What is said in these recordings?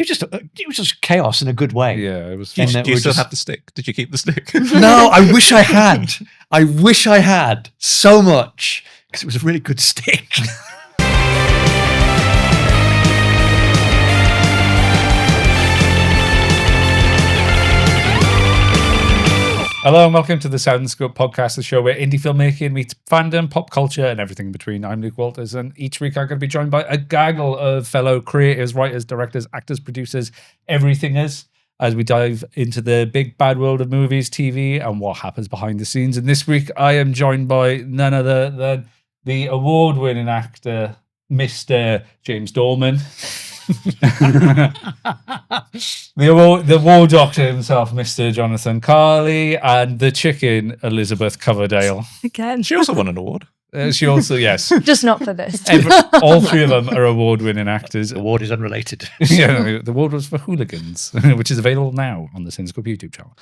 it was just chaos in a good way. Yeah, it was. Do Fun. you still have the stick? Did you keep the stick? No, I wish I had. I wish I had so much because it was a really good stick. Hello and welcome to the Cinescope podcast, the show where indie filmmaking meets fandom, pop culture, and everything in between. I'm Luke Walters, and each week I'm going to be joined by a gaggle of fellow creators, writers, directors, actors, producers, everythingers, as we dive into the big bad world of movies, TV, and what happens behind the scenes. And this week I am joined by none other than the award-winning actor, Mr. James Dorman. the war doctor himself, Mr. Jonathon, Carley, and the chicken, Elizabeth Coverdale. Again. She also won an award. She also, yes. Just not for this. All three of them are award-winning actors. The award is unrelated. Yeah, the award was for Hooligans, which is available now on the Cinescope YouTube channel.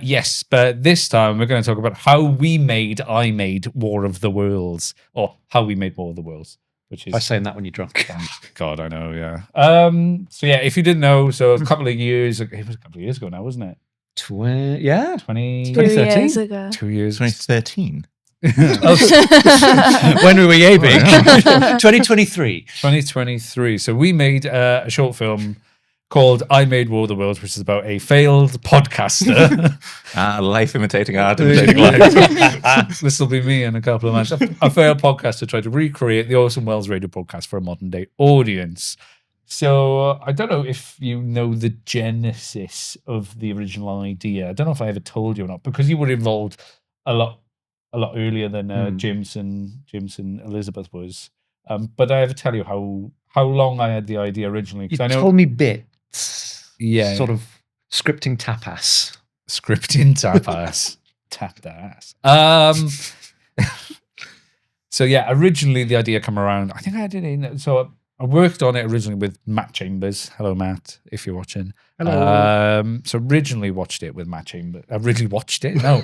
Yes, but this time we're going to talk about how I made War of the Worlds, or how we made War of the Worlds. Which is by saying that when you're drunk. God, I know, yeah. So yeah, if you didn't know, so a couple of years ago, it was a couple of years ago now, wasn't it? 2013? 2 years ago. 2 years. 2013. When were we aiming? 2023. 2023. So we made a short film called I Made War of the Worlds, which is about a failed podcaster. Life imitating art, imitating life. This will be me in a couple of months. A failed podcaster tried to recreate the Orson Welles radio podcast for a modern day audience. So I don't know if you know the genesis of the original idea. I don't know if I ever told you or not, because you were involved a lot earlier than Jameson Elizabeth was. But I ever tell you how long I had the idea originally? You I know, told me bits. yeah, Sort of scripting tapas. Scripting tapas. Tapas. So yeah, originally the idea came around. I think I did it. So I worked on it originally with Matt Chambers. Hello, Matt, if you're watching. Hello. So originally watched it with Matt Chambers. I really watched it. No,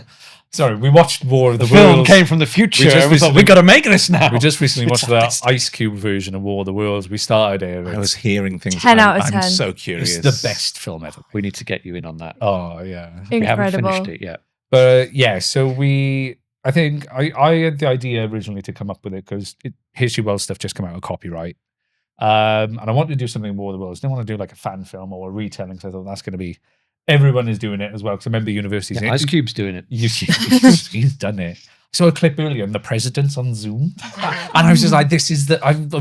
sorry, we watched War of the film Worlds. came from the future. We just We thought, recently- we got to make this now. We just recently watched the fantastic. Ice Cube version of War of the Worlds. We started it. I was hearing things. 10 out of I'm 10. so It's curious. the best film ever. We need to get you in on that. Oh yeah. We haven't Incredible. finished it yet. But yeah, so I think I had the idea originally to come up with it because H.G. Wells stuff just came out of copyright. And I wanted to do something War of the Worlds. I didn't want to do like a fan film or a retelling, because I thought that's going to be, everyone is doing it as well. Because I remember universities. Yeah, Ice Cube's doing it. He's done it. I saw a clip earlier and the president's on Zoom. And I was just like,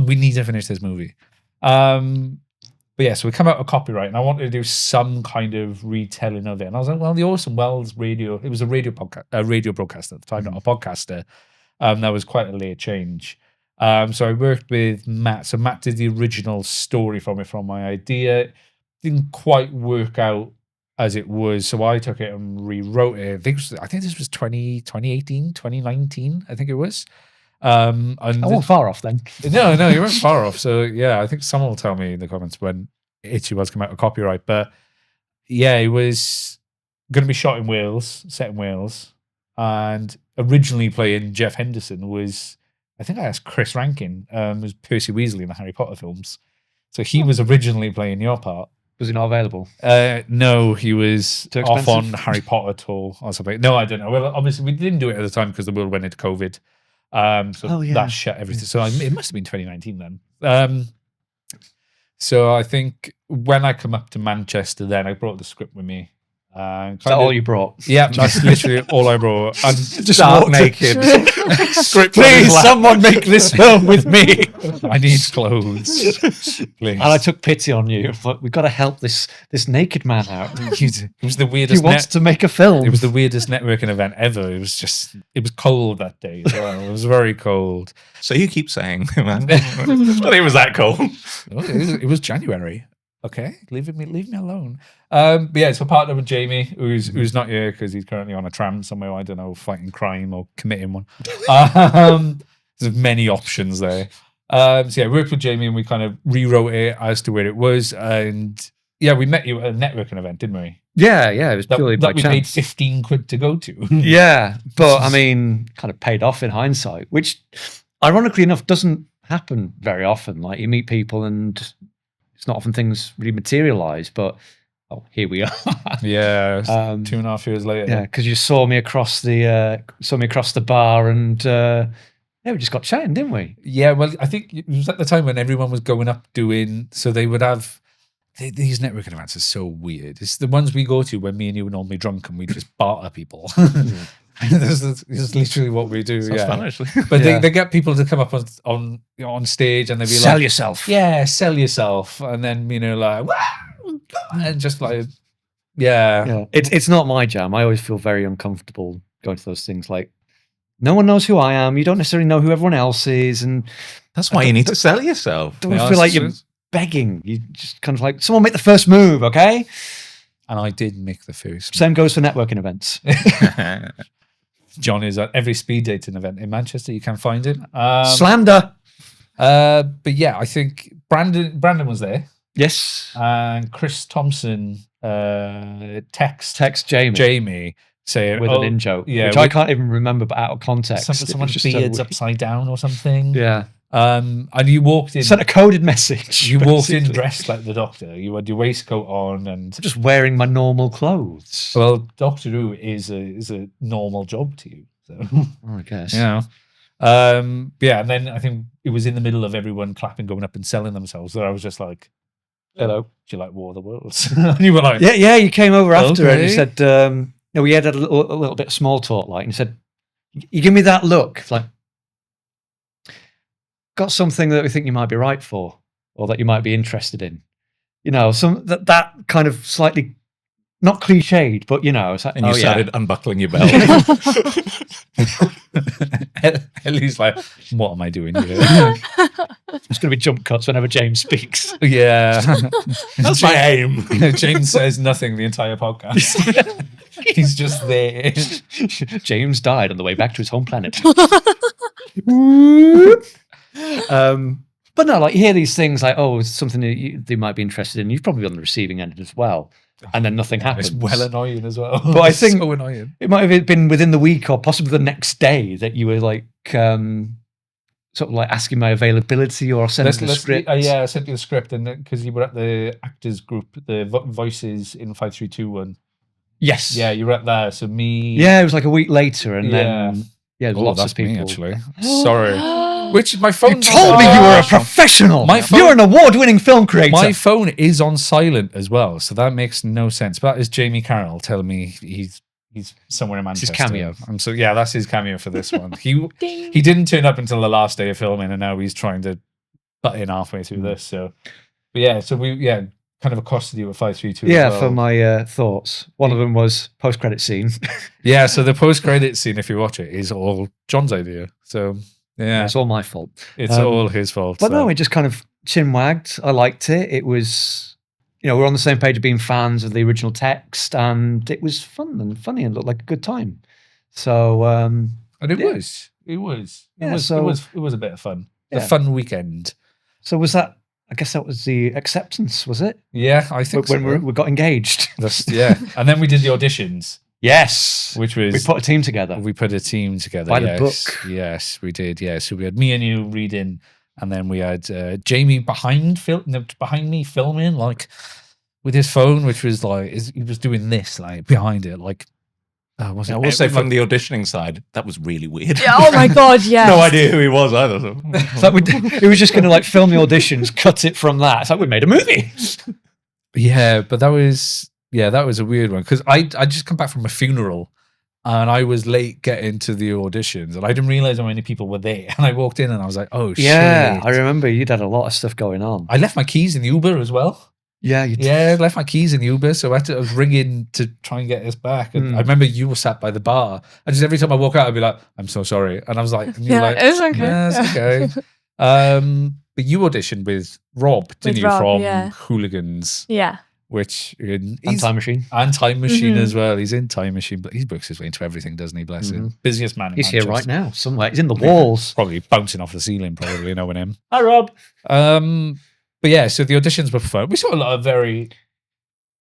we need to finish this movie. But yeah, so we come out of copyright and I wanted to do some kind of retelling of it. And I was like, well, the Orson Welles radio, it was a radio broadcaster at the time, not a podcaster. That was quite a late change. So I worked with Matt. So Matt did the original story from my idea. Didn't quite work out as it was. So I took it and rewrote it. I think this was 2018, 2019, I think it was. And I wasn't far off then. No, you weren't far off. So yeah, I think someone will tell me in the comments when H.G. Wells came out of copyright. But yeah, it was going to be shot in Wales, set in Wales. And originally playing Jeff Henderson was, I think I asked Chris Rankin, was Percy Weasley in the Harry Potter films. So he was originally playing your part. Was he not available? No, he was Too off on expensive? Harry Potter tour or something. No, I don't know. Well, obviously we didn't do it at the time because the world went into COVID. So that shut everything. So it must have been 2019 then. So I think when I come up to Manchester, then I brought the script with me. Is that all you brought? Yeah, that's literally all I brought. And Just walk naked. Script Please, someone make this film with me. I need clothes. Please. And I took pity on you. Like, we've got to help this naked man out. It was the He weirdest. wants to make a film. It was the weirdest networking event ever. It was cold that day as well. It was very cold. So you keep saying, man, I thought it was that cold. It was January. Okay, leave me alone. But yeah, so partner with Jamie, who's not here because he's currently on a tram somewhere. I don't know, fighting crime or committing one. There's many options there. So yeah, I worked with Jamie and we kind of rewrote it as to where it was. And yeah, we met you at a networking event, didn't we? Yeah, it was purely by that we paid chance. 15 quid to go to. Yeah, but I mean, kind of paid off in hindsight, which ironically enough doesn't happen very often. Like you meet people and it's not often things really materialize, but here we are. Yeah, 2.5 years later. Yeah, because you saw me across the bar, and we just got chatting, didn't we? Yeah, well, I think it was at the time when everyone was going up doing, so they would have, these networking events are so weird. It's the ones we go to when me and you are normally drunk and we just barter people. This is literally what we do. Sounds fun, actually. But they get people to come up on stage and they'd be Sell like, yourself. yeah, sell yourself. And then, like, and just like, yeah. It's not my jam. I always feel very uncomfortable going to those things. Like, no one knows who I am. You don't necessarily know who everyone else is, and that's why you need to sell yourself. Don't feel like you're begging. You just kind of like, someone make the first move, okay? And I did make the first. Same goes for networking events. John is at every speed dating event in Manchester. You can find him. Slander. But yeah, I think Brandon was there. Yes. And Chris Thompson text Jamie saying with an in-joke, which I can't even remember, but out of context. Someone's beard's upside down or something. Yeah. And you walked in. Sent a coded message. You walked in dressed like the Doctor. You had your waistcoat on and just wearing my normal clothes. Well, Doctor Who is a normal job to you. So I guess. Yeah. Yeah, and then I think it was in the middle of everyone clapping, going up and selling themselves. So I was just like, "Hello, do you like War of the Worlds?" And you were like, "Yeah." You came over after and you said, we had a little bit of small talk, like, and you said, "You give me that look." It's like, got something that we think you might be right for, or that you might be interested in. You know, some that kind of slightly not cliched, but it's like, and you started unbuckling your belt. Ellie's like, "What am I doing here?" It's going to be jump cuts whenever James speaks. Yeah, that's my aim. James says nothing the entire podcast. He's just there. James died on the way back to his home planet. But no, like, you hear these things like, "Oh, it's something that they might be interested in." You've probably been on the receiving end as well, and then nothing happens. It's well annoying as well. But I think so annoying. It might have been within the week or possibly the next day that you were like, sort of like asking my availability or sending the script. Yeah, I sent you the script, and because you were at the actors group, the voices in 5321. Yes. Yeah, you were at there. So me. Yeah, it was like a week later, and then lots of people. Me, actually. Sorry. Which my phone. You told me you were a professional. You're an award-winning film creator. My phone is on silent as well, so that makes no sense. But that is Jamie Carroll telling me he's somewhere in Manchester. It's his cameo. That's his cameo for this one. He didn't turn up until the last day of filming, and now he's trying to butt in halfway through this. So, but yeah, so we kind of accosted you at 532. Yeah, for my thoughts. One of them was post-credit scene. Yeah, so the post-credit scene, if you watch it, is all John's idea. So yeah, it's all my fault. It's all his fault. But no, it just kind of chin wagged. I liked it. It was, we're on the same page of being fans of the original text, and it was fun and funny and looked like a good time. So, and it was a bit of fun. A fun weekend. So was that? I guess that was the acceptance, was it? Yeah, I think when we got engaged. And then we did the auditions. Yes, which was we put a team together. We put a team together by the book. Yes, we did. Yeah, so we had me and you reading, and then we had Jamie behind me filming, like with his phone, which was like he was doing this like behind it, like. I will say from the auditioning side, that was really weird. Yeah, oh my god, yeah. No idea who he was either. So. It's like it was just going to like film the auditions, cut it from that. It's like we made a movie. Yeah, but that was a weird one because I just come back from a funeral and I was late getting to the auditions and I didn't realize how many people were there. And I walked in and I was like, "Oh shit!" Yeah, I remember you'd had a lot of stuff going on. I left my keys in the Uber as well. Yeah, you did. Yeah, I left my keys in the Uber, so I was ringing to try and get us back. And I remember you were sat by the bar, and just every time I walk out, I'd be like, "I'm so sorry," and I was like, and you were like, "It's okay, yeah, it's okay." But you auditioned with Rob, didn't you, from Hooligans? Yeah. Which and Time Machine, as well. He's in Time Machine, but he books his way into everything, doesn't he? Bless him. Busiest man. He's here right now, somewhere. He's in the walls, probably bouncing off the ceiling. Probably knowing him. Hi, Rob. But yeah, so the auditions were fun. We saw a lot of very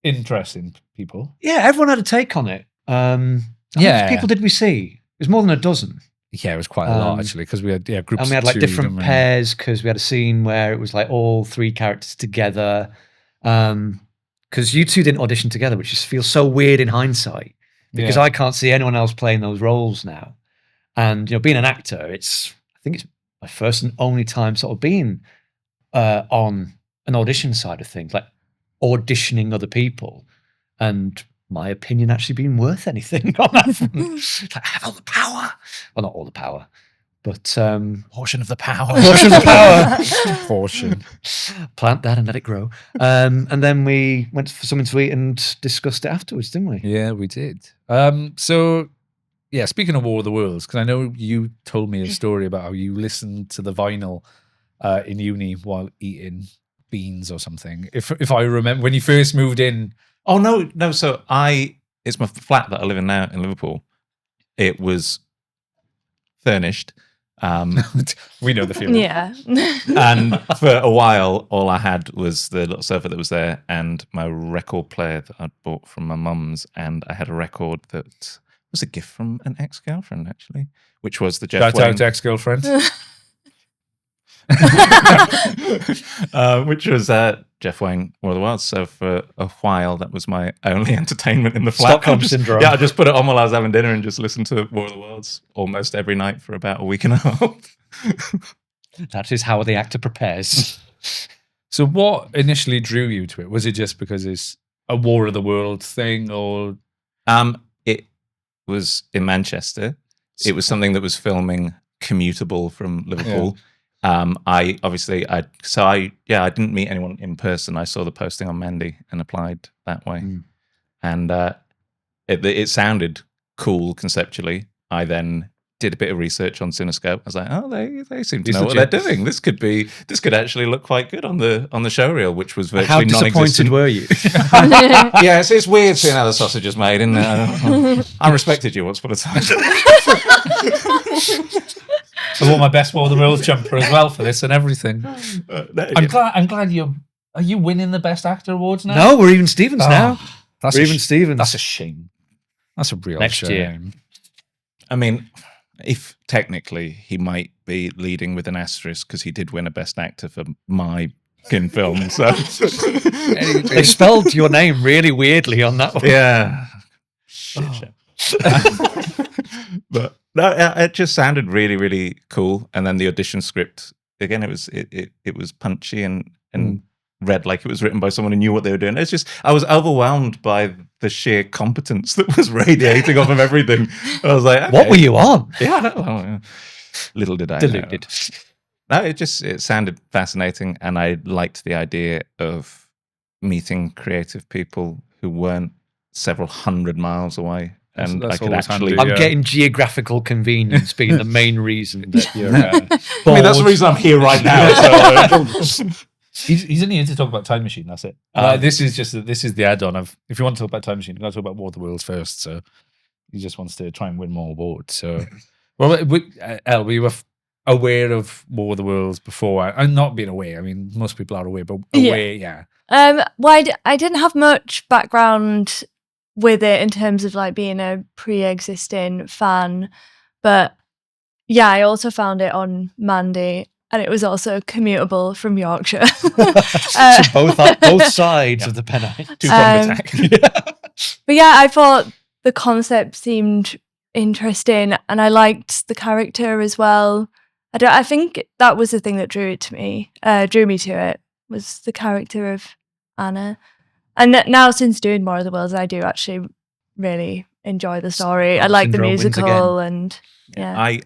interesting people. Yeah, everyone had a take on it. How many people did we see? It was more than a dozen. Yeah, it was quite a lot actually, because we had groups and we had of like two, different didn't we? pairs because we had a scene where it was like all 3 characters together. Because you two didn't audition together, which just feels so weird in hindsight. Because Yeah. I can't see anyone else playing those roles now. And being an actor, I think it's my first and only time sort of being on an audition side of things, like auditioning other people, and my opinion actually being worth anything on that front. It's like, I have all the power. Well, not all the power, but Portion of the power. portion of the power. Portion. Plant that and let it grow. And then we went for something to eat and discussed it afterwards, didn't we? Yeah, we did. So, yeah, speaking of War of the Worlds, because I know you told me a story about how you listened to the vinyl in uni while eating beans or something. If I remember, when you first moved in. Oh, no. So it's my flat that I live in now in Liverpool. It was furnished. We know the feeling. Yeah. And for a while, all I had was the little sofa that was there and my record player that I'd bought from my mum's. And I had a record that was a gift from an ex-girlfriend, actually, which was the Jeff Shout out Wayne, to ex-girlfriend. which was Jeff Wayne, War of the Worlds. So for a while, that was my only entertainment in the flat. Stockholm Syndrome. Yeah, I just put it on while I was having dinner and just listened to War of the Worlds almost every night for about a week and a half. That is how the actor prepares. So what initially drew you to it? Was it just because it's a War of the Worlds thing, or It was in Manchester. It was something that was filming commutable from Liverpool. I didn't meet anyone in person. I saw the posting on Mandy and applied that way. And it sounded cool conceptually. I then did a bit of research on Cinescope. I was like, oh, they seem to know what they're doing. This could actually look quite good on the show reel, which was virtually How disappointed non-existent. were you? Yeah, it's weird seeing how the sausage is made, isn't it? I respected you once upon a time. I wore my best War of the Worlds jumper as well for this and everything. I'm glad are you winning the Best Actor awards now? No, we're even Stevens now. That's We're even Stevens. That's a shame. That's a real Next shame. year. I mean, if technically he might be leading with an asterisk because he did win a Best Actor for my fucking film. So They spelled your name really weirdly on that one. yeah, shit. But no, it just sounded really, really cool. And then the audition script again, it was punchy and read like it was written by someone who knew what they were doing. It's just I was overwhelmed by the sheer competence that was radiating off of everything. I was like, okay. What were you on? Yeah, I don't know. Little did I Deluded. know. No, it sounded fascinating, and I liked the idea of meeting creative people who weren't several hundred miles away. And That's I could always actually. handy. I'm Yeah. getting geographical convenience being the main reason that you're. I mean, that's the reason I'm here right now. So, He's only here to talk about Time Machine. That's it. This is the add-on of if you want to talk about Time Machine, you got to talk about War of the Worlds first. So he just wants to try and win more awards. So, well, Elle, we were aware of War of the Worlds before. I'm not being aware. I mean, most people are aware, but aware, yeah. Well, I didn't have much background with it in terms of like being a pre-existing fan, but yeah, I also found it on Mandy, and it was also commutable from Yorkshire. both sides of the Pennine. two-pronged attack. But yeah, I thought the concept seemed interesting, and I liked the character as well. I think that was the thing that drew me to it, was the character of Anna. And now since doing More of the Worlds, I do actually really enjoy the story. I like the Syndrome wins musical, and I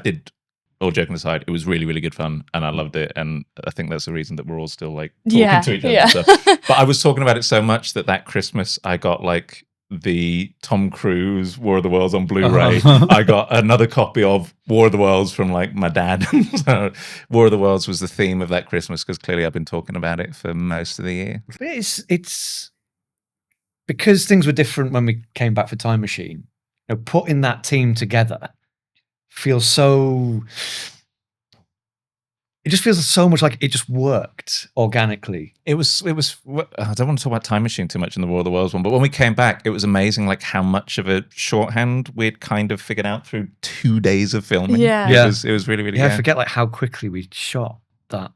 did, all joking aside, it was really, really good fun and I loved it. And I think that's the reason that we're all still like talking to each other. Yeah. And stuff. But I was talking about it so much that Christmas I got like the Tom Cruise War of the Worlds on Blu-ray. I got another copy of War of the Worlds from like my dad. So War of the Worlds was the theme of that Christmas because clearly I've been talking about it for most of the year. It's because things were different when we came back for Time Machine. Putting that team together feels so. just feels so much like it just worked organically. It was. I don't want to talk about Time Machine too much in the War of the Worlds one, but when we came back, it was amazing, like how much of a shorthand we'd kind of figured out through 2 days of filming. Yeah. It was really, really. Yeah, I good. forget like how quickly we shot that.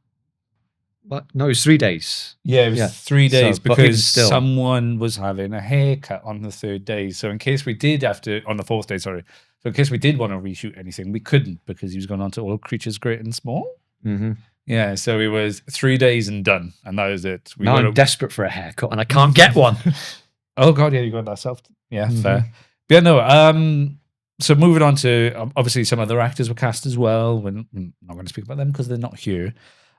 What? No, it was 3 days. Yeah, it was Yeah. 3 days So, but even because still- someone was having a haircut on the 3rd day. So in case we did have to, on the 4th day, sorry. So in case we did want to reshoot anything, we couldn't because he was going on to All Creatures Great and Small. Mm-hmm. Yeah, so it was 3 days and done, and that was it. Now I'm desperate for a haircut and I can't get one. Oh god, yeah, you got that self. Yeah, Mhm. fair. But yeah, no. So moving on to obviously some other actors were cast as well. We're not going to speak about them because they're not here.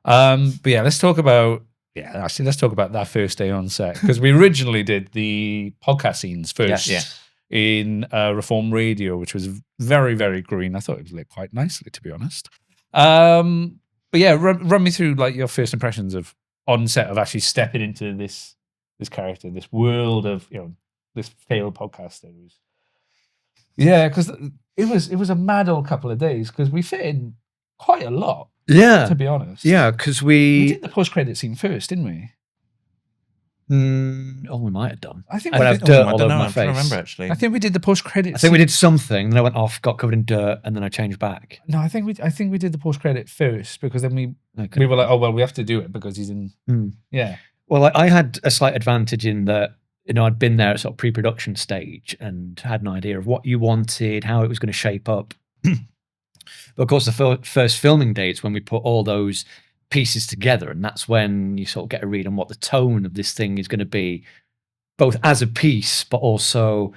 But yeah, let's talk about that first day on set because we originally did the podcast scenes first. Yes. In Reform Radio, which was very, very green. I thought it was lit quite nicely, to be honest. But yeah, run me through like your first impressions of on set of actually stepping into this character, this world of this failed podcaster. Yeah, because it was a mad old couple of days because we fit in quite a lot, Yeah. to be honest. Yeah, because We did the post-credit scene first, didn't we? we might have done. I think When we I've did, dirt I all don't over know. my I'm trying to face. remember actually. I think we did the post-credit I think we did something, then I went off, got covered in dirt, and then I changed back. No, I think we did the post-credit first because then we Okay. were like, oh well, we have to do it because he's in. Yeah. Well, I had a slight advantage in that, I'd been there at sort of pre-production stage and had an idea of what you wanted, how it was going to shape up. But of course, the first filming dates when we put all those pieces together, and that's when you sort of get a read on what the tone of this thing is going to be, both as a piece, but also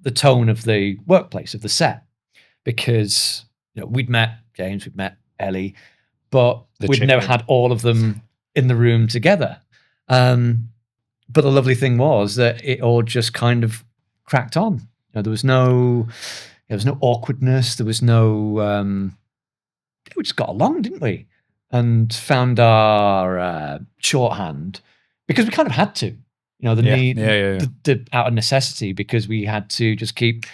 the tone of the workplace, of the set. Because we'd met James, we'd met Ellie, but we'd never had all of them in the room together. But the lovely thing was that it all just kind of cracked on. There was no awkwardness. There was no. We just got along, didn't we? And found our shorthand because we kind of had to. The need, the out of necessity, because we had to just keep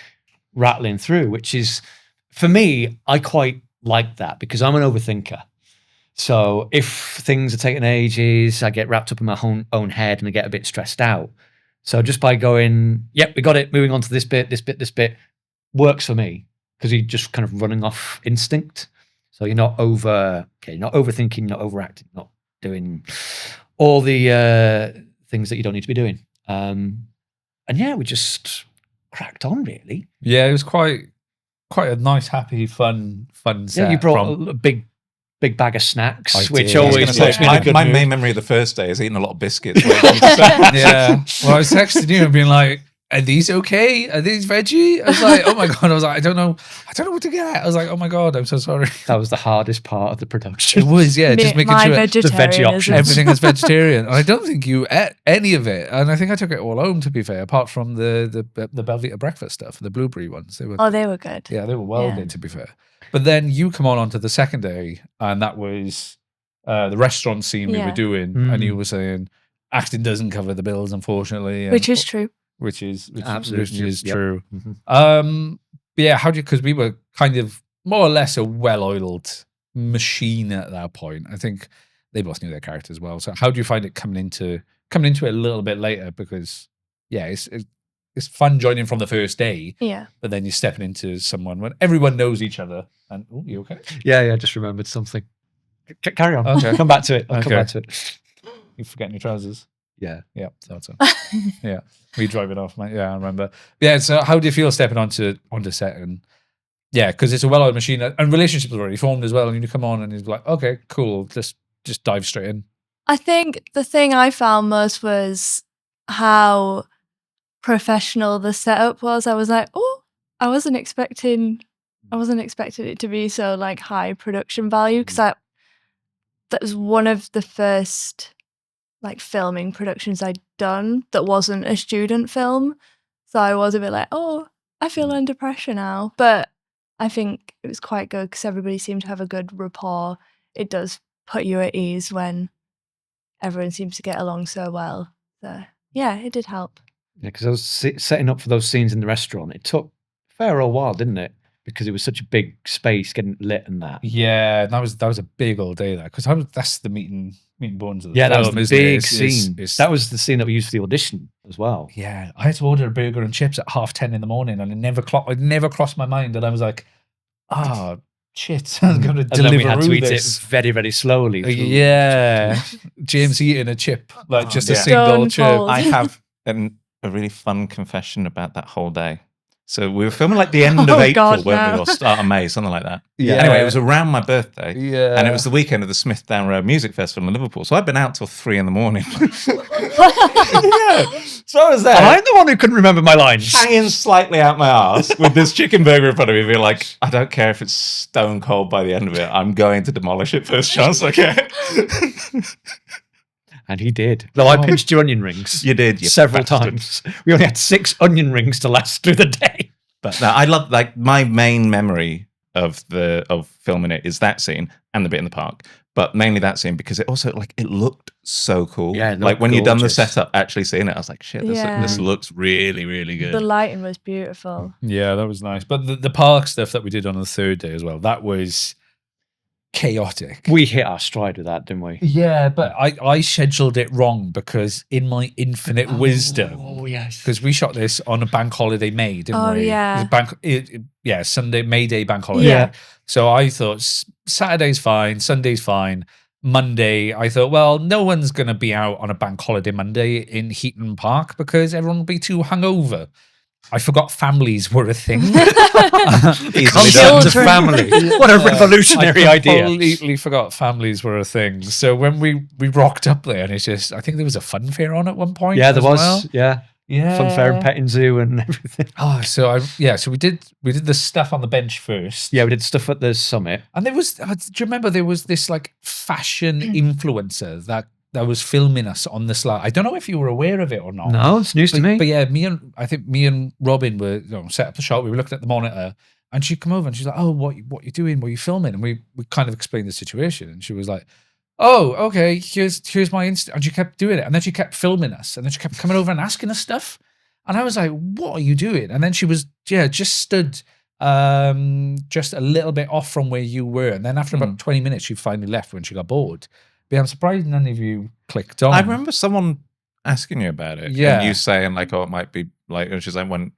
rattling through. Which is, for me, I quite like that because I'm an overthinker. So if things are taking ages, I get wrapped up in my own head and I get a bit stressed out. So just by going, yep, we got it, moving on to this bit, works for me because you're just kind of running off instinct. So you're not overthinking, not overacting, not doing all the things that you don't need to be doing. And yeah, we just cracked on really. Yeah, it was quite a nice, happy, fun set. Yeah, you brought a big bag of snacks, I which did. I was always gonna puts me in a good my mood. main memory of the first day is eating a lot of biscuits. Yeah. Well, I was texting you and being like, "Are these okay? Are these veggie?" I was like, "Oh my god!" I was like, "I don't know what to get." I was like, "Oh my god, I'm so sorry." That was the hardest part of the production. It was, yeah, just making my sure veggie options. everything is vegetarian. And I don't think you ate any of it, and I think I took it all home. To be fair, apart from the Belvita breakfast stuff, the blueberry ones, they were good. yeah, they were well Yeah. good. To be fair, but then you come onto the second day, and that was the restaurant scene we were doing, and you were saying acting doesn't cover the bills, unfortunately, Which is true. which is Absolutely. Yep. true. Mhm. But yeah, because we were kind of more or less a well-oiled machine at that point. I think they both knew their characters well. So how do you find it coming into it a little bit later? Because yeah, it's fun joining from the first day, Yeah. but then you're stepping into someone when everyone knows each other. And oh, you okay? Yeah, just remembered something. Carry on. Okay. Come back to it. I'll come Okay. back to it. You're forgetting your trousers. Yeah. Yeah, thought so. Yeah, we driving off, mate. Yeah, I remember. Yeah, so how do you feel stepping onto set? And yeah, because it's a well-oiled machine, and relationships are already formed as well. And you come on, and he's like, okay, cool, just dive straight in. I think the thing I found most was how professional the setup was. I was like, oh, I wasn't expecting it to be so like high production value because that was one of the first like filming productions I'd done that wasn't a student film. So I was a bit like, oh, I feel under pressure now. But I think it was quite good because everybody seemed to have a good rapport. It does put you at ease when everyone seems to get along so well. So yeah, it did help. Yeah, because I was setting up for those scenes in the restaurant. It took a fair old while, didn't it? because it was such a big space getting lit and that. Yeah, that was a big old day there because that's the meat and bones of the Yeah, that film, was the isn't it? big It's- scene. it's- That was the scene that we used for the audition as well. Yeah, I had to order a burger and chips at 10:30 in the morning, and it never crossed my mind. And I was like, "Ah, shit, I'm going to And deliver then we had to eat this." it very, very slowly. Yeah, James eating a chip, like just a yeah. single Stone chip. cold. I have a really fun confession about that whole day. So we were filming like the end of Oh, April, God, weren't we, no. or start of May, something like that. Yeah. Anyway, it was around my birthday. Yeah, And it was the weekend of the Smith Down Road Music Festival in Liverpool. So I'd been out till 3 a.m. Yeah. So I was there. And I'm the one who couldn't remember my lines. Hanging slightly out my arse with this chicken burger in front of me, being like, I don't care if it's stone cold by the end of it. I'm going to demolish it first chance I get. And he did. Though I pinched your onion rings You did, you several bastard. times. We only had 6 onion rings to last through the day. But no, I love, like, my main memory of filming it is that scene and the bit in the park. But mainly that scene because it also, like, it looked so cool. Yeah, it like looked when you'd done the gorgeous. setup, actually seeing it, I was like, shit, Yeah. this looks really, really good. The lighting was beautiful. Yeah, that was nice. But the park stuff that we did on the third day as well, that was chaotic. We hit our stride with that, didn't we? Yeah, but I scheduled it wrong because in my infinite wisdom, Oh, yes. because we shot this on a bank holiday May, didn't Oh, we? yeah. It was Sunday, May Day bank holiday. Yeah. So I thought Saturday's fine, Sunday's fine. Monday, I thought, well, no one's going to be out on a bank holiday Monday in Heaton Park because everyone will be too hungover. I forgot families were a thing. Easily Concept done. of Children. family. What a revolutionary I idea. completely forgot families were a thing. So when we rocked up there, and it's just, I think there was a fun fair on at one point. Yeah, there as was. well. Yeah. Yeah, Fun fair and petting zoo and everything. Oh, so we did the stuff on the bench first. Yeah, we did stuff at the summit. And there was, do you remember there was this like fashion influencer that was filming us on the slide? I don't know if you were aware of it or not. No, it's news to me. But yeah, I think me and Robin were set up the shot. We were looking at the monitor, and she'd come over and she's like, "Oh, what you doing? What are you filming?" And we kind of explained the situation, and she was like, "Oh, okay. Here's my Insta." And she kept doing it, and then she kept filming us, and then she kept coming over and asking us stuff, and I was like, "What are you doing?" And then she was just stood just a little bit off from where you were, and then after about 20 minutes, she finally left when she got bored. But I'm surprised none of you clicked on. I remember someone asking you about it. Yeah. And you saying, like, oh, it might be, like, and she's like, when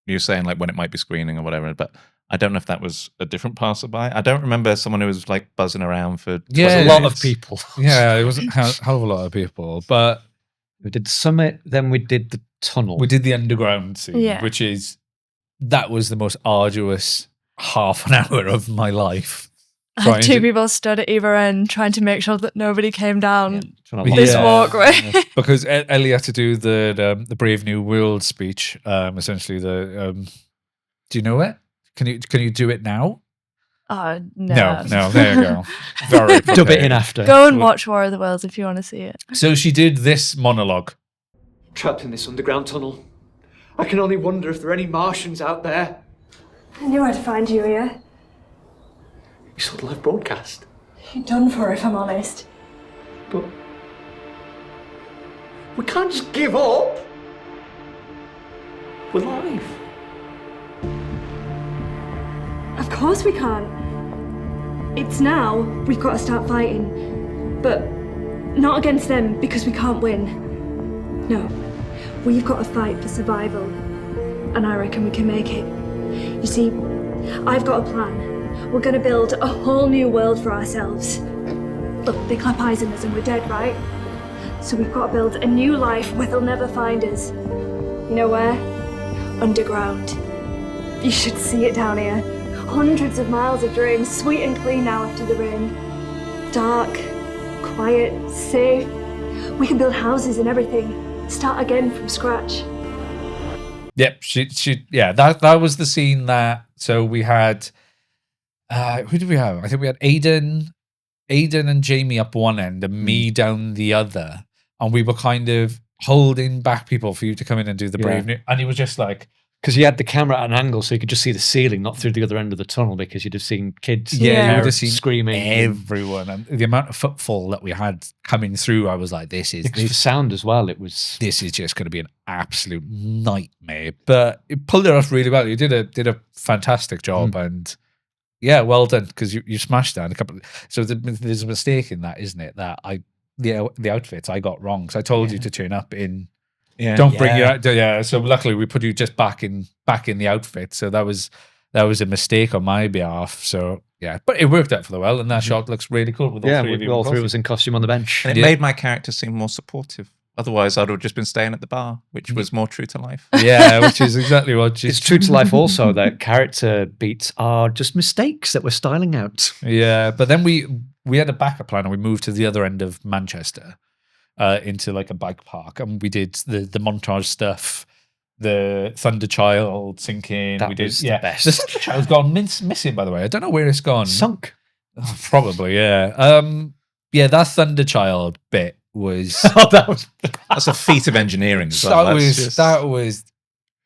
you saying, like, when it might be screening or whatever. But I don't know if that was a different passerby. I don't remember someone who was, like, buzzing around for. Yeah, There's a lot of it's- people. Yeah, it was a hell of a lot of people, but We did the summit, then we did the tunnel. we did the underground scene, Yeah. that was the most arduous half an hour of my life. I had Trying 2 to- people stood at either end trying to make sure that nobody came down Trying to lock this it off. walkway. Because Ellie had to do the Brave New World speech, essentially do you know it? Can you do it now? Oh, no. No, there you go. Very Dub it prepared. in after. Go and watch War of the Worlds if you want to see it. So she did this monologue. Trapped in this underground tunnel. I can only wonder if there are any Martians out there. I knew where to find you here. We saw the live broadcast. You're done for, if I'm honest. But we can't just give up. We're live. Of course we can't. It's now we've got to start fighting. But not against them because we can't win. No. We've got to fight for survival. And I reckon we can make it. You see, I've got a plan. We're going to build a whole new world for ourselves. Look, they clap eyes on us and we're dead, right? So we've got to build a new life where they'll never find us. You know where? Underground. You should see it down here. Hundreds of miles of drains, sweet and clean now after the rain. Dark, quiet, safe. We can build houses and everything. Start again from scratch. Yep, that was the scene that. So we had, who did we have? I think we had Aiden and Jamie up one end, and me down the other, and we were kind of holding back people for you to come in and do the brave new. And he was just like, Because you had the camera at an angle so you could just see the ceiling, not through the other end of the tunnel, because you'd have seen kids you would have seen screaming. Everyone. And the amount of footfall that we had coming through, I was like, this is the sound as well. This is just going to be an absolute nightmare. But it pulled it off really well. You did a fantastic job. And yeah, well done, because you smashed that. So there's a mistake in that, isn't it? That the outfits I got wrong. So I told you to turn up in. Yeah, don't bring you out. Yeah, so luckily we put you just back in the outfit. So that was a mistake on my behalf. So yeah, but it worked out for the well, and that shot looks really cool with all three of you. All three of us in costume on the bench. And it made my character seem more supportive. Otherwise, I'd have just been staying at the bar, which was more true to life. Yeah, which is exactly what it's true to life. Also, that character beats are just mistakes that we're styling out. Yeah, but then we had a backup plan, and we moved to the other end of Manchester. Into like a bike park, and we did the montage stuff, the Thunder Child sinking. That was the best. The Thunder Child's gone missing, by the way. I don't know where it's gone. Sunk. Oh, probably, yeah. Yeah, that Thunder Child bit was. That's a feat of engineering. As well. That was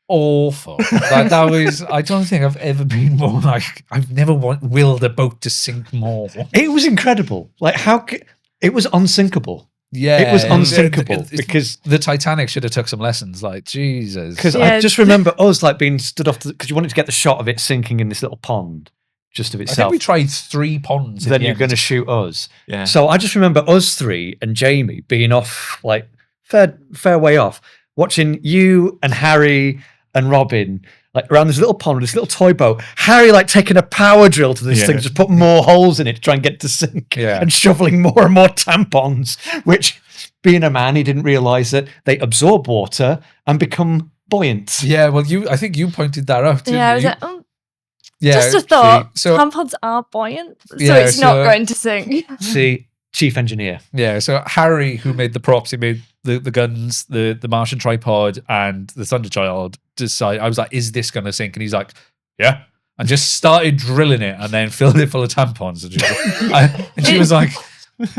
awful. that was. I don't think I've ever been more like. I've never willed a boat to sink more. It was incredible. Like it was unsinkable. Yeah, it was unsinkable because the Titanic should have took some lessons. Like Jesus, because I just remember us like being stood off because you wanted to get the shot of it sinking in this little pond just of itself. I think we tried 3 ponds. Then you're going to shoot us. Yeah. So I just remember us 3 and Jamie being off like fair way off, watching you and Harry and Robin like around this little pond, this little toy boat. Harry like taking a power drill to this thing, just put more holes in it to try and get to sink, and shoveling more and more tampons. Which, being a man, he didn't realize that they absorb water and become buoyant. Yeah, well, I think you pointed that out. Didn't I was you? like, just a thought. Tampons are buoyant, so it's not going to sink. See, chief engineer. Yeah, so Harry, who made the props, he made the guns, the Martian tripod, and the Thunder Child. I was like, is this going to sink? And he's like, yeah. And just started drilling it and then filled it full of tampons. And she was like,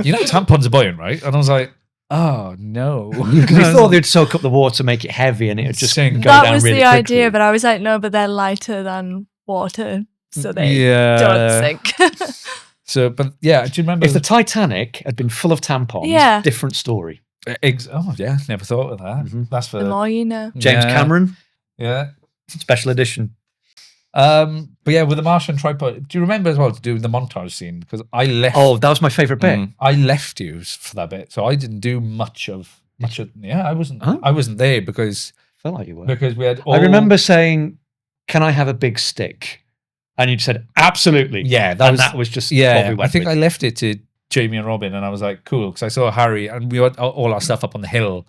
you know tampons are buoyant, right? And I was like, oh, no. Because he thought they'd soak up the water, make it heavy, and it would just sink. Go down that was really the quickly. idea, but I was like, no, but they're lighter than water, so they don't sink. So, but yeah, do you remember? If the Titanic had been full of tampons, different story. Oh, yeah, never thought of that. Mm-hmm. That's for the more you know. James Cameron. Yeah. Special edition. But yeah, with the Martian tripod, do you remember as well to do the montage scene? Because I left. Oh, that was my favourite bit. I left you for that bit, so I didn't do much of. Yeah, I wasn't. Huh? I wasn't there because. Felt like you were. Because we had. I remember saying, "Can I have a big stick?" And you said, "Absolutely." Yeah, that was just. Yeah, what we went I think with. I left it to Jamie and Robin, and I was like, "Cool," because I saw Harry, and we had all our stuff up on the hill.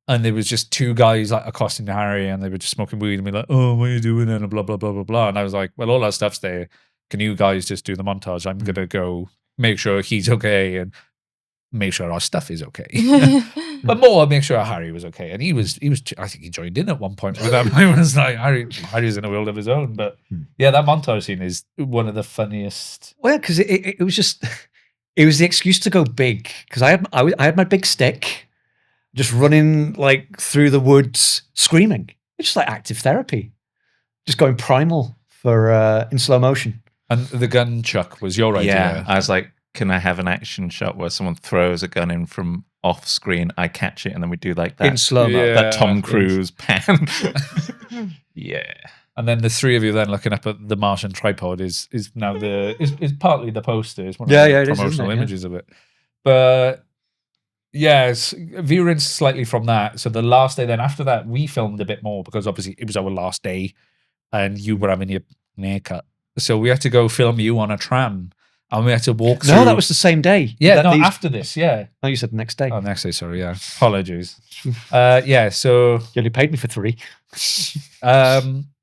And there was just 2 guys like accosting Harry, and they were just smoking weed and be like, "Oh, what are you doing?" And blah blah blah blah blah. And I was like, "Well, all our stuff's there. Can you guys just do the montage? I'm gonna go make sure he's okay and make sure our stuff is okay, but more make sure Harry was okay." And he was. I think he joined in at one point with that. I was like, Harry's in a world of his own. But yeah, that montage scene is one of the funniest. Well, because it was just it was the excuse to go big. Because I had my big stick. Just running like through the woods, screaming. It's just like active therapy. Just going primal for in slow motion. And the gun chuck was your idea. Yeah, I was like, can I have an action shot where someone throws a gun in from off screen, I catch it, and then we do like that in slow-mo. That Tom Cruise pan. Yeah. And then the 3 of you then looking up at the Martian tripod is now is partly the poster. It's one of the promotional images of it. But yes, veering slightly from that. So the last day, then after that, we filmed a bit more because obviously it was our last day, and you were having your haircut. So we had to go film you on a tram, and we had to walk through. No, that was the same day. Yeah, after this, yeah. No, you said the next day. Oh, next day, sorry, yeah. Apologies. Yeah, so you only paid me for 3.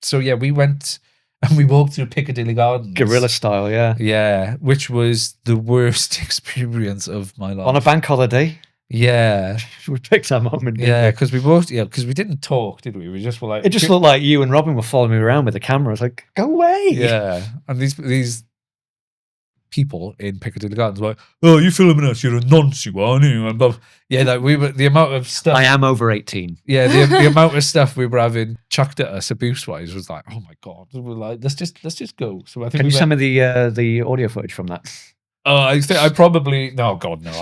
So yeah, we went and we walked through Piccadilly Gardens. Guerrilla style, yeah. Yeah, which was the worst experience of my life. On a bank holiday. Yeah. We picked our moment. Yeah, because we didn't talk, did we? We just were like... It just looked like you and Robin were following me around with the camera. I was like, go away. Yeah. And these people in Piccadilly Gardens were like, "Oh, you're filming us? You're a nonce, you are, aren't you?" And blah. Yeah, like we were the amount of stuff. I am over 18. Yeah, the amount of stuff we were having chucked at us abuse wise was like, oh my god. We were like, let's just go. So I think Can you send me the audio footage from that? I think I probably no god no.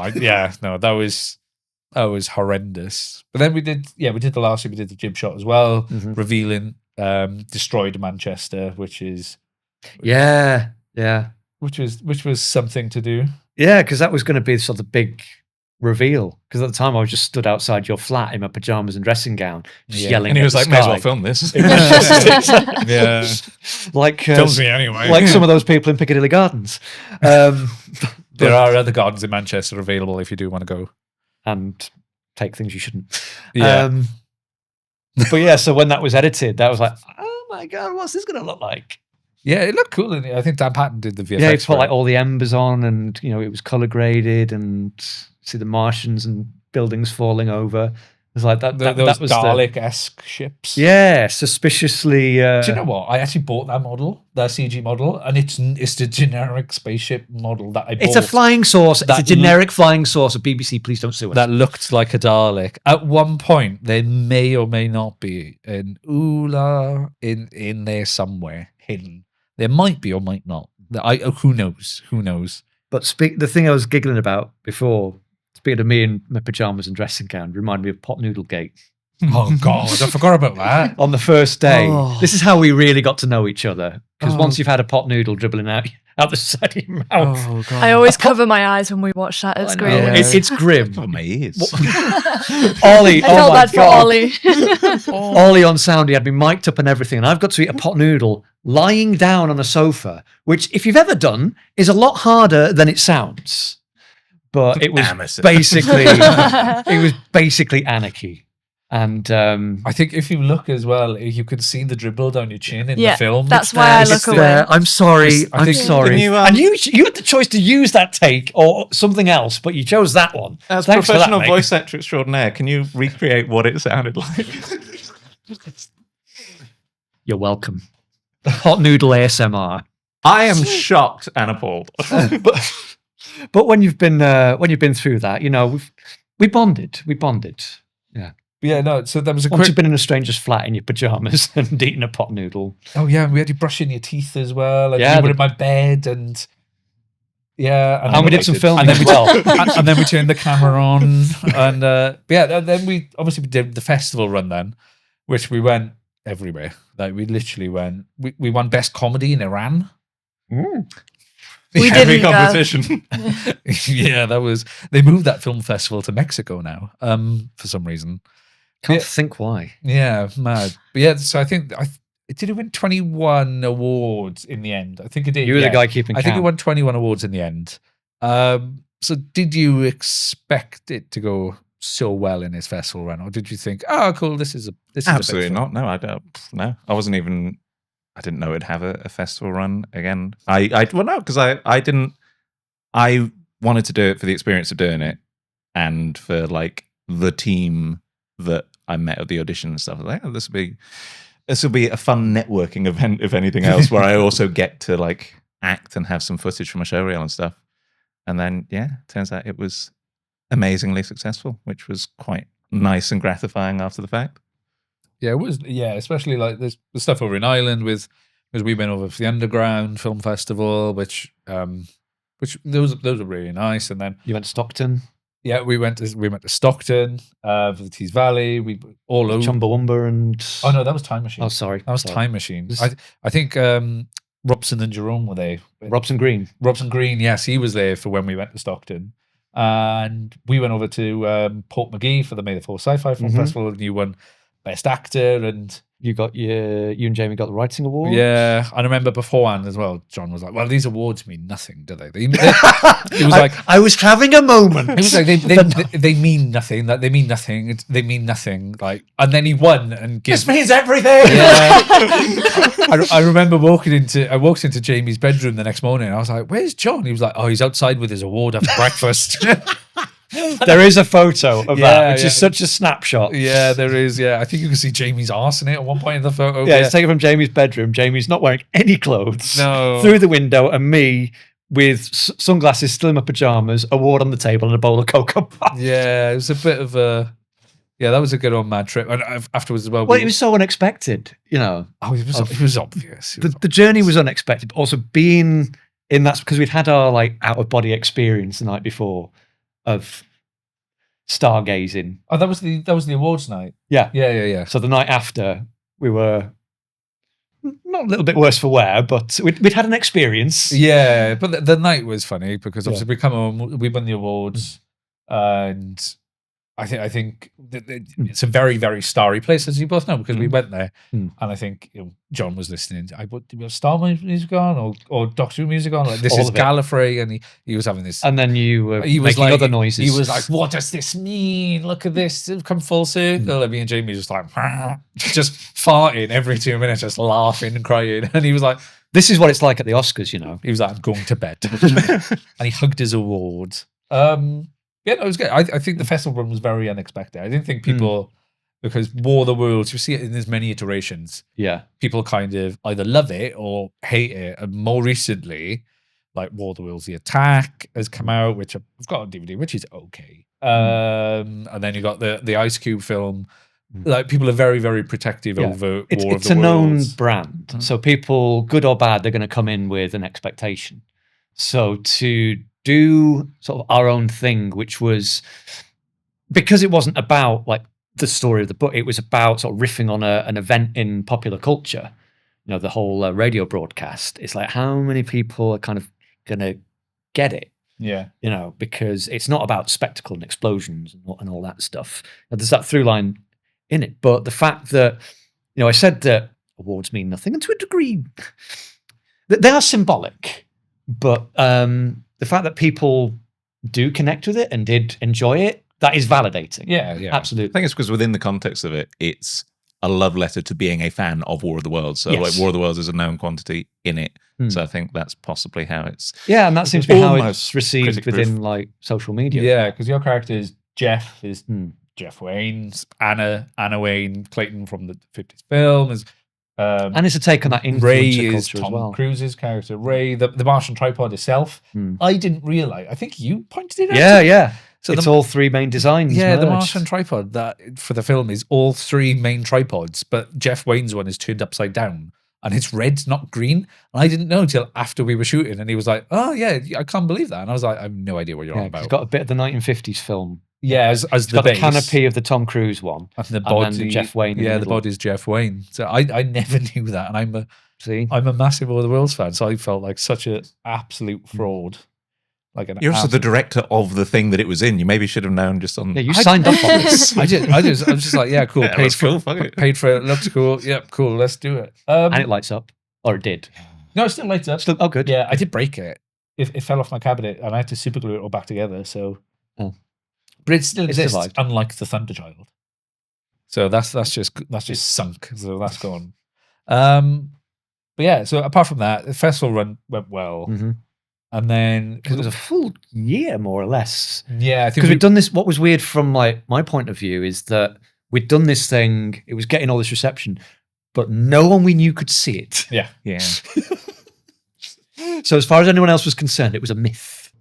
That was horrendous. But then we did the last year we did the jib shot as well, revealing Destroyed Manchester, which was something to do. Yeah, because that was going to be sort of big reveal. Because at the time I was just stood outside your flat in my pajamas and dressing gown, just yelling. And he was at like, the "May as sky. well film this." It was just Yeah. like Films me anyway. like some of those people in Piccadilly Gardens. There are other gardens in Manchester available if you do want to go. And take things you shouldn't. Yeah. But yeah, so when that was edited, that was like, oh my god, what's this going to look like? Yeah, it looked cool. And I think Dan Patton did the VFX. Yeah, he put for like it. all the embers on, and it was color graded, and see the Martians and buildings falling over. It was like that. Those that was Dalek-esque ships. Yeah, suspiciously. Do you know what? I actually bought that model, that CG model, and it's the generic spaceship model that I bought. It's a flying sauce. It's a That generic flying sauce of BBC. Please don't sue us. that looked like a Dalek. At one point, there may or may not be an Ula in there somewhere hidden. There might be or might not. Who knows? Who knows? But the thing I was giggling about before, speaking of me in my pajamas and dressing gown, reminded me of Pot Noodle Gate. Oh God, I forgot about that. On the first day, Oh. this is how we really got to know each other. Because once you've had a pot noodle dribbling out the side of your mouth, Oh God. I always cover my eyes when we watch that at I know, screen. Yeah. it's grim. Oh, my ears. Ollie, I oh felt my bad for god, Ollie. Ollie on sound, he had me mic'd up and everything, and I've got to eat a pot noodle lying down on a sofa, which, if you've ever done, is a lot harder than it sounds. But it was Amateur. basically anarchy. And I think if you look as well, you can see the dribble down your chin in Yeah, the film. that's It's why there. I It's look there. away. there. I'm sorry. I I'm think- sorry. Can you, and you had the choice to use that take or something else, but you chose that one. As Thanks for that, professional mate. voice actor extraordinaire, can you recreate what it sounded like? You're welcome. Hot noodle ASMR. I am shocked and appalled. But when you've been through that, we bonded. Yeah, no. So there was a Once quick. you've been in a stranger's flat in your pajamas and eating a pot noodle. Oh yeah, we had you brushing your teeth as well. And Yeah, you were in my bed, and yeah, And we did some filming and then as we well. and then we turned the camera on, and then we obviously did the festival run then, which we went everywhere. Like we literally went. We won best comedy in Iran. We Every didn't go. competition. Yeah, they moved that film festival to Mexico now. For some reason. Can't Yeah. think why. Yeah, mad. But yeah, so I think did it win 21 awards in the end? I think it did. You were yeah. the guy keeping I think it count. won 21 awards in the end. So did you expect it to go so well in his festival run, or did you think, oh, cool, this is a Absolutely big film? not. No, I don't. No, I wasn't even. I didn't know it'd have a festival run again. Because I didn't. I wanted to do it for the experience of doing it, and for like the team that I met at the audition and stuff. I was like, oh, this will be a fun networking event, if anything else, where I also get to like act and have some footage from a showreel and stuff. And then, yeah, turns out it was amazingly successful, which was quite nice and gratifying after the fact. Yeah, it was. Yeah, especially like the stuff over in Ireland because we went over for the Underground Film Festival, which those were really nice. And then You went to Stockton, yeah, we went to Stockton for the Tees Valley. We all over. Chumbawamba, and Oh no, that was Time Machine. oh, sorry, That was sorry. Time Machine. This- I think Robson and Jerome were there. Robson Green. Robson Green, yes, he was there for when we went to Stockton. And we went over to Port McGee for the May the 4th Sci-Fi Film Mhm. Festival, and you won Best Actor. And You and Jamie got the writing award. yeah, I remember beforehand as well, John was like, well, these awards mean nothing, do they? It was like, I was having a moment. it was like they mean nothing. Like they mean nothing. They mean nothing. Like, and then he won and This gives. means everything. Yeah. I remember walking into Jamie's bedroom the next morning. And I was like, "Where's John?" He was like, "Oh, he's outside with his award after breakfast." There is a photo of Yeah, that, which yeah. is such a snapshot. Yeah, there is. Yeah, I think you can see Jamie's arse in it at one point in the photo. Yeah, it's taken from Jamie's bedroom. Jamie's not wearing any clothes. No. Through the window, and me with sunglasses, still in my pajamas, award on the table, and a bowl of cocoa puffs. Yeah, it was a bit of a. Yeah, that was a good old mad trip. And afterwards as well. Well, it was so unexpected, you know. Oh, it was obvious. The journey was unexpected, but also being in that, because we'd had our like out of body experience the night before of stargazing. Oh, that was the awards night. Yeah. Yeah. So the night after, we were not a little bit worse for wear, but we'd had an experience. Yeah, but the night was funny because obviously we come home, we won the awards, and I think it's a very, very starry place, as you both know, because we went there, and I think John was listening. Did we have Star Wars music on or Doctor Who music on? Like, this is Gallifrey, and he was having this. And then you were he was making like, other noises. He was like, "What does this mean? Look at this! It's come full circle." And me and Jamie just like just farting every 2 minutes, just laughing and crying, and he was like, "This is what it's like at the Oscars," you know. He was like, "I'm going to bed," and he hugged his award. Yeah, no, it was good. I think the festival run was very unexpected. I didn't think people, because War of the Worlds, you see it in as many iterations. Yeah. People kind of either love it or hate it. And more recently, like War of the Worlds, The Attack has come out, which I've got on DVD, which is okay. And then you got the Ice Cube film. Like, people are very, very protective over War of the Worlds. It's a known brand. So people, good or bad, they're going to come in with an expectation. So to do sort of our own thing, which was, because it wasn't about like the story of the book, it was about sort of riffing on an event in popular culture, you know, the whole radio broadcast. It's like, how many people are kind of gonna get it? Yeah, you know, because it's not about spectacle and explosions and all that stuff. Now, there's that through line in it, but the fact that, you know, I said that awards mean nothing, and to a degree they are symbolic, but the fact that people do connect with it and did enjoy it, that is validating. Yeah, Absolutely. I think it's because within the context of it, it's a love letter to being a fan of War of the Worlds. So like War of the Worlds is a known quantity in it. So I think that's possibly how it's... Yeah, and that seems to be how it's received within like social media. Yeah, because your character is Jeff, Jeff Wayne's Anna Wayne Clayton from the 50s film is... and it's a take on that influencer Ray is culture Tom as well. Cruise's character. Ray, the Martian tripod itself. I didn't realize. I think you pointed it out. Yeah. So it's all three main designs. Yeah, the merged. Martian tripod that for the film is all three main tripods, but Jeff Wayne's one is turned upside down and it's red, not green. And I didn't know until after we were shooting, and he was like, "Oh yeah, I can't believe that." And I was like, "I have no idea what you're on about." It's got a bit of the 1950s film. Yeah, as the got base. the canopy of the Tom Cruise one, and the body, and then the Jeff Wayne. Yeah, the body's Jeff Wayne. So I never knew that, and I'm a massive War of the Worlds fan, so I felt like such an absolute fraud. Like You're also the director of the thing that it was in. You maybe should have known just on. Yeah, you signed up on this. I was just like, yeah, cool. Yeah, paid cool. Fuck it. Paid for it. Looks cool. Yep, cool. Let's do it. And it lights up, or it did. No, it still lights up. Oh, good. Yeah, I did break it. It fell off my cabinet, and I had to super glue it all back together. So, but it still exists, survived. unlike the Thunderchild. So that's just sunk. So that's gone. But yeah. So apart from that, the festival run went well. And then it was a full year, more or less. Yeah, I think because we'd done this. What was weird from like my point of view is that we'd done this thing. It was getting all this reception, but no one we knew could see it. Yeah. So as far as anyone else was concerned, it was a myth.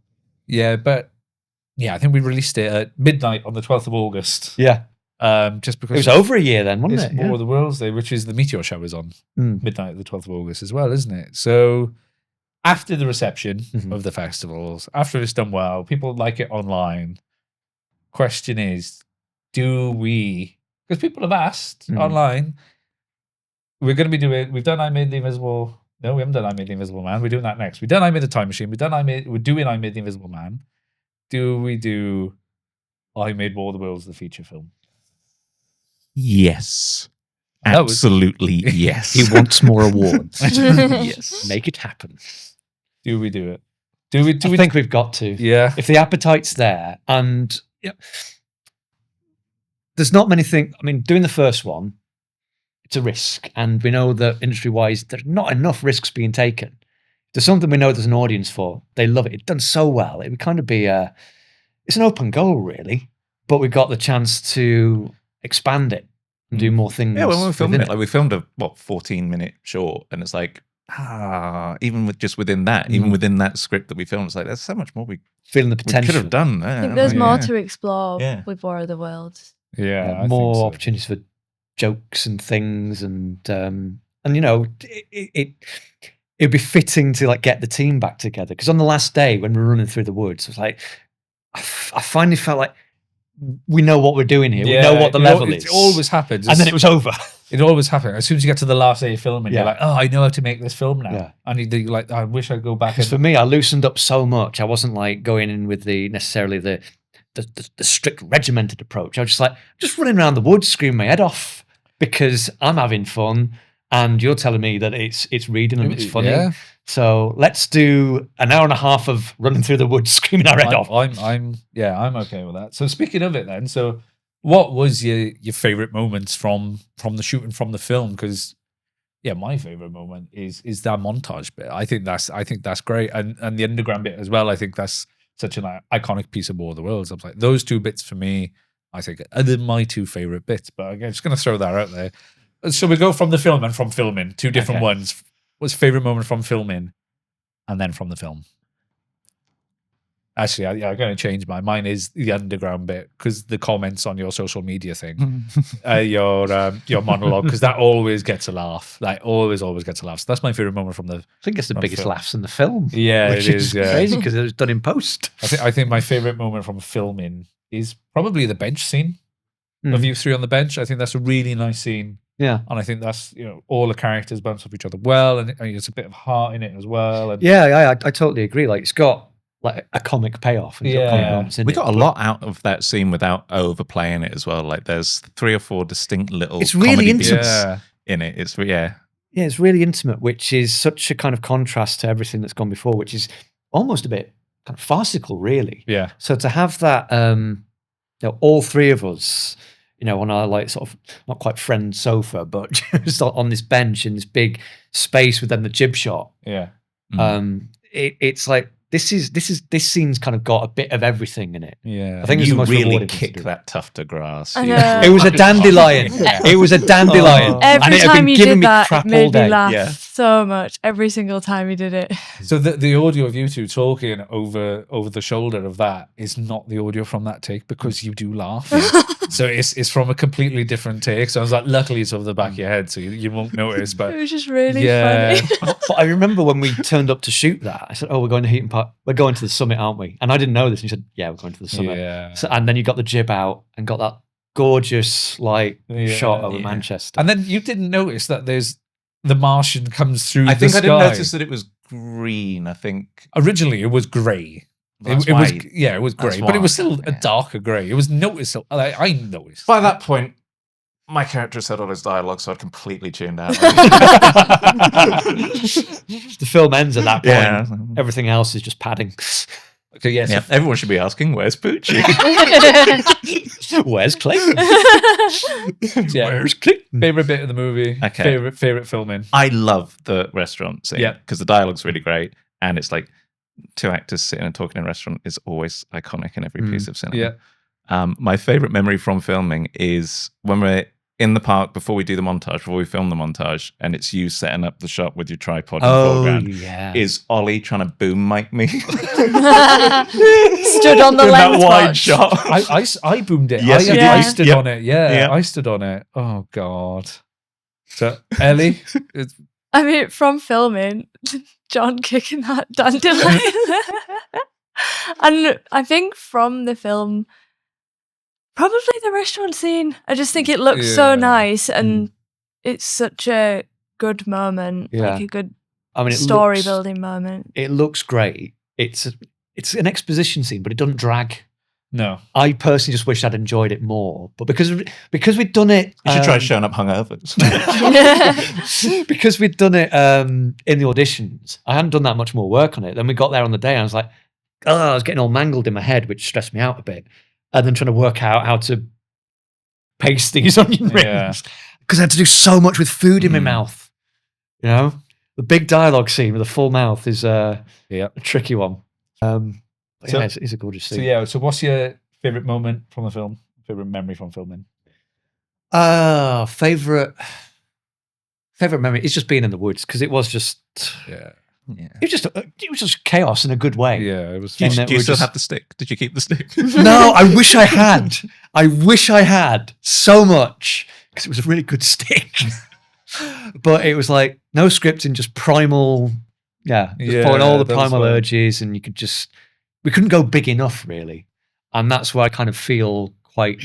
Yeah, but yeah, I think we released it at midnight on the 12th of August. Yeah. Just because it was over a year then, wasn't it's it? War of the Worlds Day, which is the meteor show is on midnight of the 12th of August as well, isn't it? So after the reception of the festivals, after it's done well, people like it online. Question is, do we? Because people have asked online. We're going to be doing. We've done I Made the Invisible. No, we haven't done I Made the Invisible Man. We're doing that next. We've done I Made the Time Machine. We're doing I Made the Invisible Man. Do we do I Made War of the Worlds, the feature film? Yes. Absolutely yes. He wants more awards. Yes. Make it happen. Do we do it? Do we think we've got to. Yeah. If the appetite's there, and there's not many things. I mean, doing the first one, it's a risk, and we know that industry-wise, there's not enough risks being taken. There's something we know there's an audience for. They love it. It's done so well. It would kind of be it's an open goal, really. But we got the chance to expand it and do more things. Yeah, when we filmed it, like we filmed a 14-minute short, and it's like, even within that, even within that script that we filmed, it's like there's so much more we Feeling the could potential. have done there. I think there's more Yeah. to explore Yeah. with War of the Worlds. Yeah, I more think so. opportunities for jokes and things, and you know, it'd be fitting to like get the team back together, because on the last day when we were running through the woods, it was like I finally felt like we know what we're doing here. We know what the level is. It always happens. And then it was over. It always happens. As soon as you get to the last day of filming, you're Yeah. like, oh, I know how to make this film now. Yeah. And you're like, I wish I'd go back. Because for me, I loosened up so much. I wasn't like going in with necessarily the strict regimented approach. I was just like, just running around the woods, screaming my head off because I'm having fun, and you're telling me that it's reading and it's funny. Yeah. So let's do an hour and a half of running through the woods, screaming our head off. I'm okay with that. So speaking of it, then, so what was your favorite moments from the shooting from the film? Because my favorite moment is that montage bit. I think that's great, and the underground bit as well. I think that's such an iconic piece of War of the Worlds. I was like, those two bits for me, I think, are my two favorite bits. But I'm just going to throw that out there. So we go from the film and from filming, two different ones. What's favorite moment from filming, and then from the film? Actually, I'm going to change mine is the underground bit, because the comments on your social media thing, your monologue, because that always gets a laugh. Like always gets a laugh. So that's my favorite moment from the. I think it's the from biggest film. laughs in the film. Yeah, which it is. Yeah. crazy because it was done in post. I think my favorite moment from filming is probably the bench scene of you three on the bench. I think that's a really nice scene. Yeah. And I think that's, all the characters bounce off each other well, and it's a bit of heart in it as well. And I totally agree. Like it's got like a comic payoff. And it's got comic moments in We it, got a but lot out of that scene without overplaying it as well. Like there's 3 or 4 distinct little It's really comedy intimate. beats in it. It's Yeah, it's really intimate, which is such a kind of contrast to everything that's gone before, which is almost a bit kind of farcical, really. Yeah. So to have that, all three of us, on our like sort of not quite friend sofa, but just on this bench in this big space with then the jib shot. Yeah. It's like this scene's kind of got a bit of everything in it. Yeah. I think it's the you most really rewarding thing to kick do. that tuft of grass. I You- know. It was a dandelion. It was a dandelion. and Every it had time been you giving did me that, crap it all made day. me laugh Yeah. so much. Every single time you did it. So the audio of you two talking over the shoulder of that is not the audio from that take, because you do laugh. So it's from a completely different take. So I was like, luckily it's over the back of your head, so you won't notice. It But was just really yeah, funny. But I remember when we turned up to shoot that, I said, "Oh, we're going to Heaton Park. We're going to the summit, aren't we?" And I didn't know this. And you said, "Yeah, we're going to the summit." yeah. So, and then you got the jib out and got that gorgeous shot over Yeah. Manchester. And then you didn't notice that there's the Martian comes through. I think the I didn't sky. notice that it was green. I think Originally, it was grey. That's It was why- it was that's grey, but it was why, still a yeah. darker grey. It was noticeable. I noticed. by that point, my character said all his dialogue, so I'd completely tuned out. The film ends at that point. Yeah. Everything else is just padding. Okay, yes. Yeah, everyone should be asking, "Where's Poochie?" Where's Clayton? Yeah. Where's Clayton? Favorite bit of the movie. Okay. Favorite filming. I love the restaurant scene. Yeah. because the dialogue's really great, and it's like 2 actors sitting and talking in a restaurant is always iconic in every piece of cinema. Yeah. My favorite memory from filming is when we're in the park before we do the montage, before we film the montage, and it's you setting up the shot with your tripod in the foreground. yeah. Is Ollie trying to boom mic me? Stood on the In that lens wide watch. shot. I boomed it. Yes, you did. I stood Yep. on it. Yeah, Yep. I stood on it. Oh God. So Ellie, I mean, from filming, John kicking that dandelion. And I think from the film, probably the restaurant scene. I just think it looks so Yeah. nice, and it's such a good moment, Yeah. like a good I mean, story looks, building moment. It looks great. It's an exposition scene, but it doesn't drag. no. I personally just wish I'd enjoyed it more, but because we'd done it, You should try showing up hungover. because we'd done it in the auditions. I hadn't done that much more work on it. Then we got there on the day, and I was like, I was getting all mangled in my head, which stressed me out a bit. And then trying to work out how to paste these onion Yeah. rings because I had to do so much with food in my mouth. The big dialogue scene with a full mouth is a tricky one. But So- yeah, it's a gorgeous scene. So yeah. So what's your favorite moment from the film? Favorite memory from filming? Favorite favorite memory is just being in the woods because it was just Yeah. it was just chaos in a good way. Yeah, it was Do you, fun. do you still have the stick? Did you keep the stick? No, I wish I had. I wish I had so much because it was a really good stick. But it was like no scripting, just primal. Yeah, just following all the that was primal fun. urges, and we couldn't go big enough really, and that's where I kind of feel quite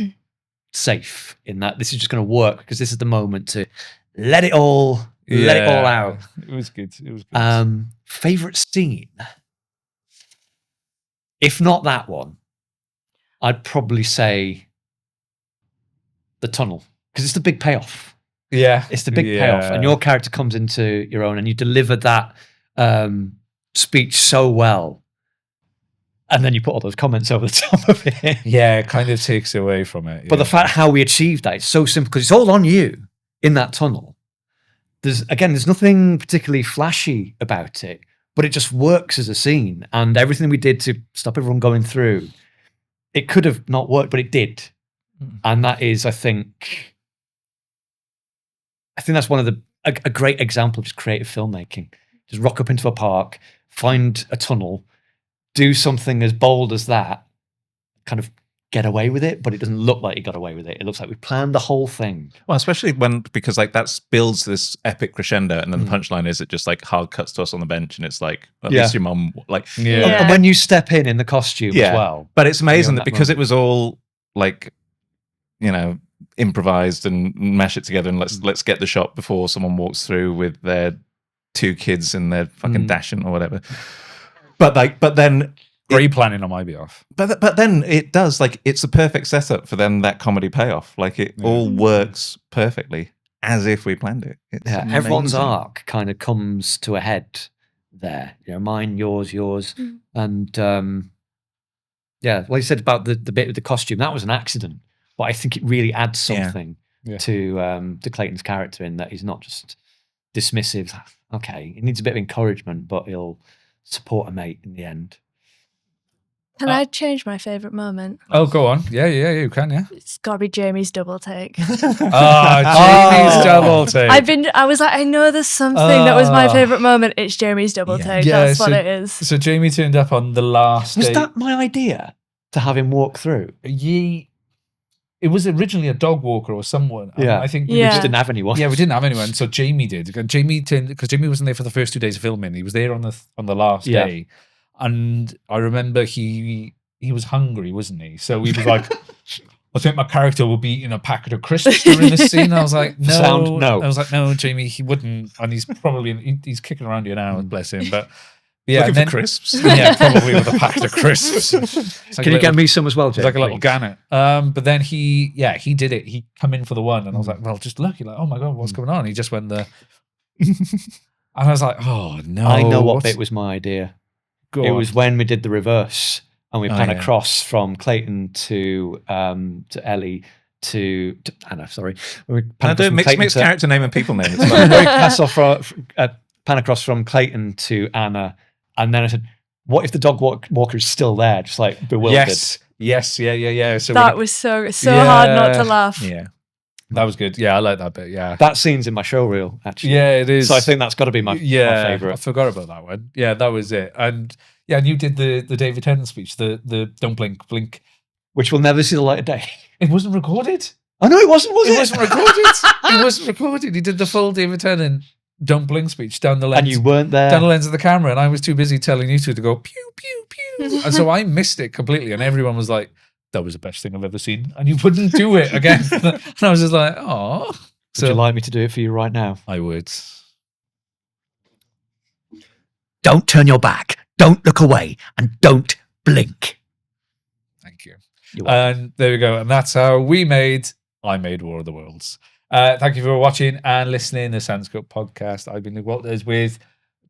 safe in that this is just going to work because this is the moment to let it all out. It was good. It was good. Favorite scene, if not that one, I'd probably say the tunnel because it's the big payoff. Yeah. It's the big payoff, and your character comes into your own, and you deliver that speech so well, and then you put all those comments over the top of it. Yeah, it kind of takes away from it. But the fact how we achieved that, it's so simple because it's all on you in that tunnel. There's nothing particularly flashy about it, but it just works as a scene, and everything we did to stop everyone going through, it could have not worked, but it did, and that is, I think that's one of a great example of just creative filmmaking. Just rock up into a park, find a tunnel, do something as bold as that, kind of get away with it, but it doesn't look like you got away with it. It looks like we planned the whole thing. Well, especially because like that builds this epic crescendo, and then the punchline is it just like hard cuts to us on the bench, and it's like at least your mum like And when you step in the costume as well. But it's amazing that that because moment. it was all like, you know, improvised and mesh it together, and let's get the shot before someone walks through with their 2 kids and their fucking dashing or whatever. But then great planning on my behalf. But then it does, like, it's a perfect setup for then that comedy payoff. Like it all works perfectly as if we planned it. It's Everyone's amazing. arc kind of comes to a head there. You know, mine, yours, and what you said about the bit with the costume, that was an accident, but I think it really adds something to Clayton's character in that he's not just dismissive. Okay, he needs a bit of encouragement, but he'll support a mate in the end. Can I change my favourite moment? Oh, go on. Yeah, you can, yeah. It's got to be Jamie's double take. Jamie's double take. I was like, I know there's something that was my favourite moment. It's Jamie's double take. Yeah, That's what it is. So Jamie turned up on the last Was day. that my idea to have him walk through? It was originally a dog walker or someone. Yeah. I think We Yeah. just didn't have anyone. we didn't have anyone, so Jamie did. And Jamie turned because Jamie wasn't there for the first 2 days of filming. He was there on the last day, and I remember he was hungry, wasn't he? So he was like, "I think my character will be eating a packet of crisps during this scene." I was like, "No, No. I was like, "No, Jamie, he wouldn't." And he's probably he's kicking around here now, bless him. But yeah, Looking and for then, crisps. yeah, probably with a packet of crisps. It's like Can a you get little- me some as well, It's Jake? like a little please? gannet. But then he did it. He come in for the one, and I was like, well, just look. You're like, oh my God, what's going on? He just went there. And I was like, oh no. I know what what's- bit was my idea. Go It on. was when we did the reverse and we pan yeah. across from Clayton to Ellie to Anna. Sorry, we pan across from Mix Clayton to- character name and people name. It's we fine. pan across from Clayton to Anna, and then I said, "What if the dog walker is still there, just like bewildered?" Yes, yeah. So That was so hard not to laugh. Yeah. that was good. Yeah, I like that bit. Yeah, That scene's in my show reel, actually. yeah, it is. So I think that's got to be my I favorite. forgot about that one. Yeah, that was it. And yeah, and you did the David Tennant speech, the don't blink. Which will never see the light of day. It wasn't recorded. Oh no, it wasn't. Was it? It wasn't recorded. It wasn't recorded. He did the full David Tennant don't blink speech down the lens. And you weren't there. down the lens of the camera, and I was too busy telling you two to go pew pew pew, and so I missed it completely. And everyone was like, "That was the best thing I've ever seen," and you wouldn't do it again. And I was just like, "Oh." Would you like me to do it for you right now? I would. Don't turn your back. Don't look away, and don't blink. Thank you. You're welcome. And there we go. And that's how I made War of the Worlds. Thank you for watching and listening to the Cinescope podcast. I've been Luke Walters with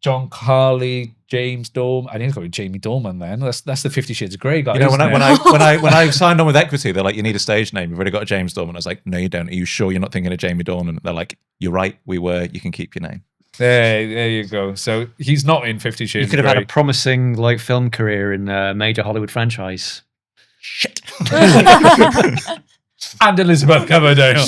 John, Carley, James Dorman. I need to call you Jamie Dorman then. That's the 50 Shades of Grey guy. You know, when isn't I it? when I signed on with Equity, they're like, you need a stage name. We've already got a James Dorman. I was like, no, you don't. Are you sure you're not thinking of Jamie Dorman? They're like, you're right. We were. You can keep your name. There you go. So he's not in 50 Shades You could of have Grey. had a promising film career in a major Hollywood franchise. Shit. And Elizabeth Coverdale.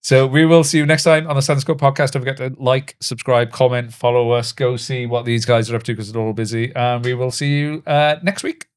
So we will see you next time on the Cinescope podcast. Don't forget to like, subscribe, comment, follow us, go see what these guys are up to because they're all busy. And we will see you next week.